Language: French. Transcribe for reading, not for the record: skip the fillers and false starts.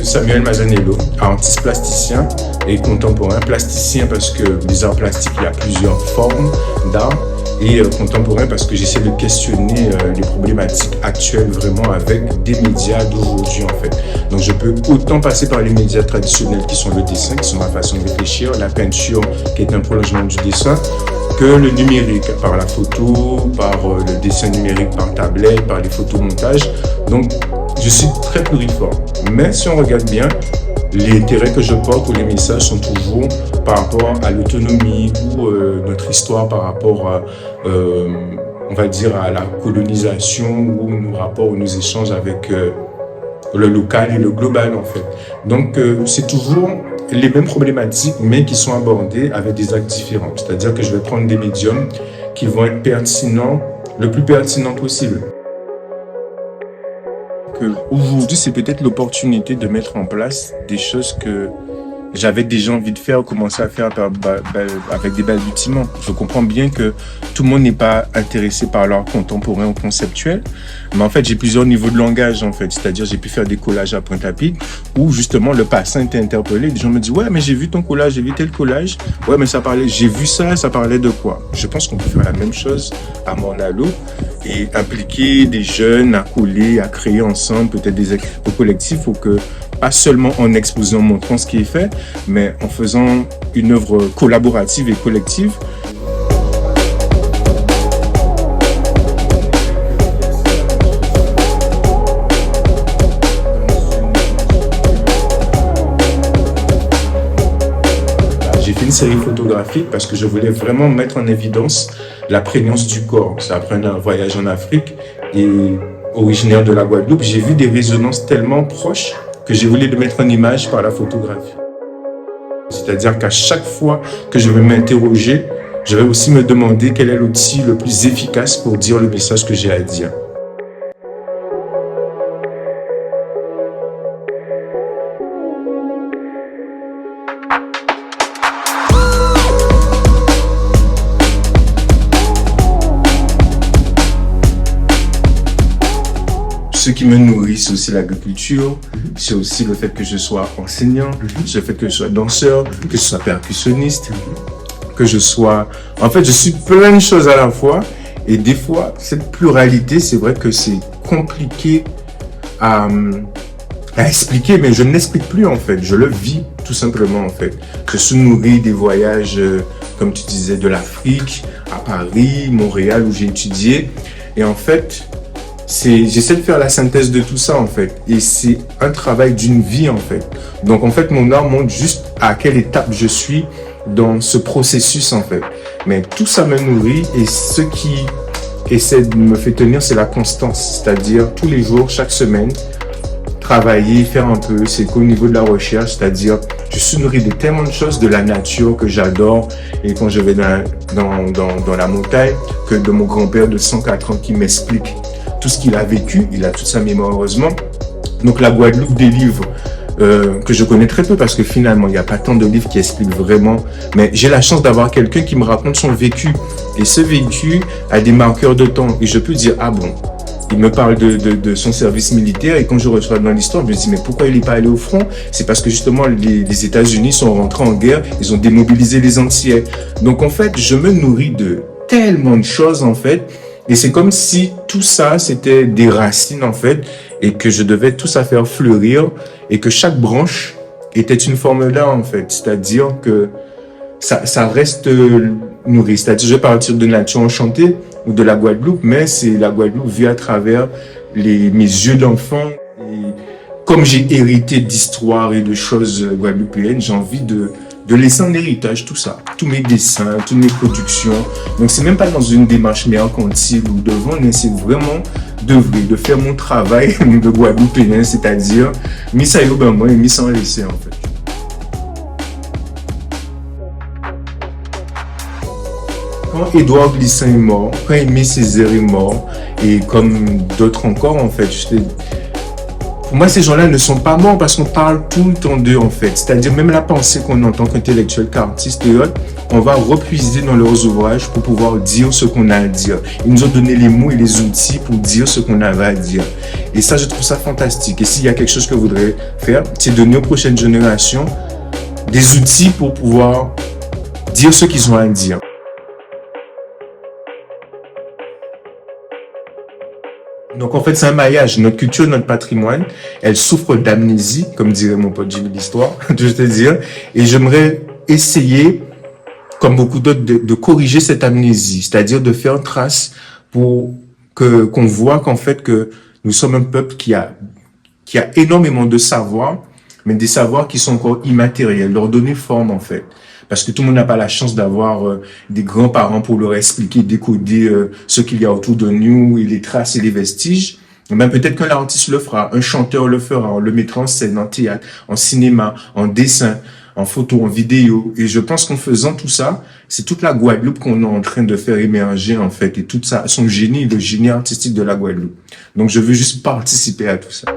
Samuel Mazanello, artiste plasticien et contemporain. Plasticien parce que les arts plastiques, il y a plusieurs formes d'art. Et contemporain parce que j'essaie de questionner les problématiques actuelles vraiment avec des médias d'aujourd'hui en fait. Donc je peux autant passer par les médias traditionnels qui sont le dessin, qui sont ma façon de réfléchir, la peinture qui est un prolongement du dessin, que le numérique, par la photo, par le dessin numérique, par tablette, par les photomontages. Donc je suis très pluriforme. Mais si on regarde bien, les intérêts que je porte ou les messages sont toujours par rapport à l'autonomie ou notre histoire par rapport à, on va dire, à la colonisation ou nos rapports ou nos échanges avec le local et le global en fait. Donc c'est toujours les mêmes problématiques mais qui sont abordées avec des actes différents. C'est-à-dire que je vais prendre des médiums qui vont être pertinents, le plus pertinent possible. Aujourd'hui, c'est peut-être l'opportunité de mettre en place des choses que j'avais déjà envie de faire, commencer à faire avec des balbutiements. Je comprends bien que tout le monde n'est pas intéressé par l'art contemporain ou conceptuel, mais en fait, j'ai plusieurs niveaux de langage, en fait. C'est-à-dire, j'ai pu faire des collages à Pointe-à-Pitre où, justement, le passant était interpellé. Des gens me disent, ouais, mais j'ai vu ton collage, j'ai vu tel collage. Ouais, mais ça parlait, j'ai vu ça, ça parlait de quoi? Je pense qu'on peut faire la même chose à Morne-à-l'eau et impliquer des jeunes à coller, à créer ensemble, peut-être des équipes collectives pour que, pas seulement en exposant, en montrant ce qui est fait, mais en faisant une œuvre collaborative et collective. J'ai fait une série photographique parce que je voulais vraiment mettre en évidence la prégnance du corps. C'est après un voyage en Afrique et originaire de la Guadeloupe, j'ai vu des résonances tellement proches que j'ai voulu le mettre en image par la photographie. C'est-à-dire qu'à chaque fois que je vais m'interroger, je vais aussi me demander quel est l'outil le plus efficace pour dire le message que j'ai à dire. Ce qui me nourrit, c'est aussi l'agriculture, c'est aussi le fait que je sois enseignant, c'est le fait que je sois danseur, que je sois percussionniste, que je sois... En fait, je suis plein de choses à la fois. Et des fois, cette pluralité, c'est vrai que c'est compliqué à expliquer, mais je ne l'explique plus en fait. Je le vis tout simplement en fait. Je suis nourri des voyages, comme tu disais, de l'Afrique, à Paris, Montréal, où j'ai étudié. Et en fait... j'essaie de faire la synthèse de tout ça en fait et c'est un travail d'une vie en fait. Donc en fait mon art montre juste à quelle étape je suis dans ce processus en fait. Mais tout ça me nourrit et ce qui essaie de me faire tenir c'est la constance, c'est-à-dire tous les jours, chaque semaine, travailler, faire un peu, c'est qu'au niveau de la recherche, c'est-à-dire je suis nourri de tellement de choses de la nature que j'adore et quand je vais dans la montagne, que de mon grand-père de 104 ans qui m'explique tout ce qu'il a vécu, il a toute sa mémoire heureusement. Donc la Guadeloupe des livres que je connais très peu parce que finalement il n'y a pas tant de livres qui expliquent vraiment, mais j'ai la chance d'avoir quelqu'un qui me raconte son vécu et ce vécu a des marqueurs de temps et je peux dire ah bon, il me parle de son service militaire et quand je reçois dans l'histoire, je me dis mais pourquoi il n'est pas allé au front? C'est parce que justement les États-Unis sont rentrés en guerre, ils ont démobilisé les Antillais. Donc en fait je me nourris de tellement de choses en fait. Et c'est comme si tout ça, c'était des racines en fait, et que je devais tout ça faire fleurir, et que chaque branche était une forme d'art en fait. C'est-à-dire que ça reste nourri. C'est-à-dire je vais partir de Nature Enchantée ou de la Guadeloupe, mais c'est la Guadeloupe vue à travers mes yeux d'enfant. Et comme j'ai hérité d'histoires et de choses guadeloupéennes, j'ai envie de laisser en héritage tout ça, tous mes dessins, toutes mes productions. Donc c'est même pas dans une démarche mercantile ou de vendre, mais c'est vraiment d'œuvrer, de faire mon travail de Guadeloupéen, c'est-à-dire mis ça au ben moi et mis sans laisser en fait. Quand Édouard Glissant est mort, quand Aimé Césaire est mort, et comme d'autres encore en fait, Pour moi, ces gens-là ne sont pas morts parce qu'on parle tout le temps d'eux, en fait. C'est-à-dire, même la pensée qu'on a en tant qu'intellectuel, qu'artiste et autres, on va repuiser dans leurs ouvrages pour pouvoir dire ce qu'on a à dire. Ils nous ont donné les mots et les outils pour dire ce qu'on avait à dire. Et ça, je trouve ça fantastique. Et s'il y a quelque chose que je voudrais faire, c'est donner aux prochaines générations des outils pour pouvoir dire ce qu'ils ont à dire. Donc en fait, c'est un maillage. Notre culture, notre patrimoine, elle souffre d'amnésie, comme dirait mon pote Jimmy l'histoire, je te dire. Et j'aimerais essayer, comme beaucoup d'autres, de corriger cette amnésie, c'est-à-dire de faire trace pour qu'on voit qu'en fait que nous sommes un peuple qui a énormément de savoirs, mais des savoirs qui sont encore immatériels, leur donner forme en fait. Parce que tout le monde n'a pas la chance d'avoir des grands-parents pour leur expliquer, décoder ce qu'il y a autour de nous et les traces et les vestiges. Ben, peut-être qu'un artiste le fera, un chanteur le fera, on le mettra en scène, en théâtre, en cinéma, en dessin, en photo, en vidéo. Et je pense qu'en faisant tout ça, c'est toute la Guadeloupe qu'on est en train de faire émerger en fait, et tout ça, son génie, le génie artistique de la Guadeloupe. Donc je veux juste participer à tout ça.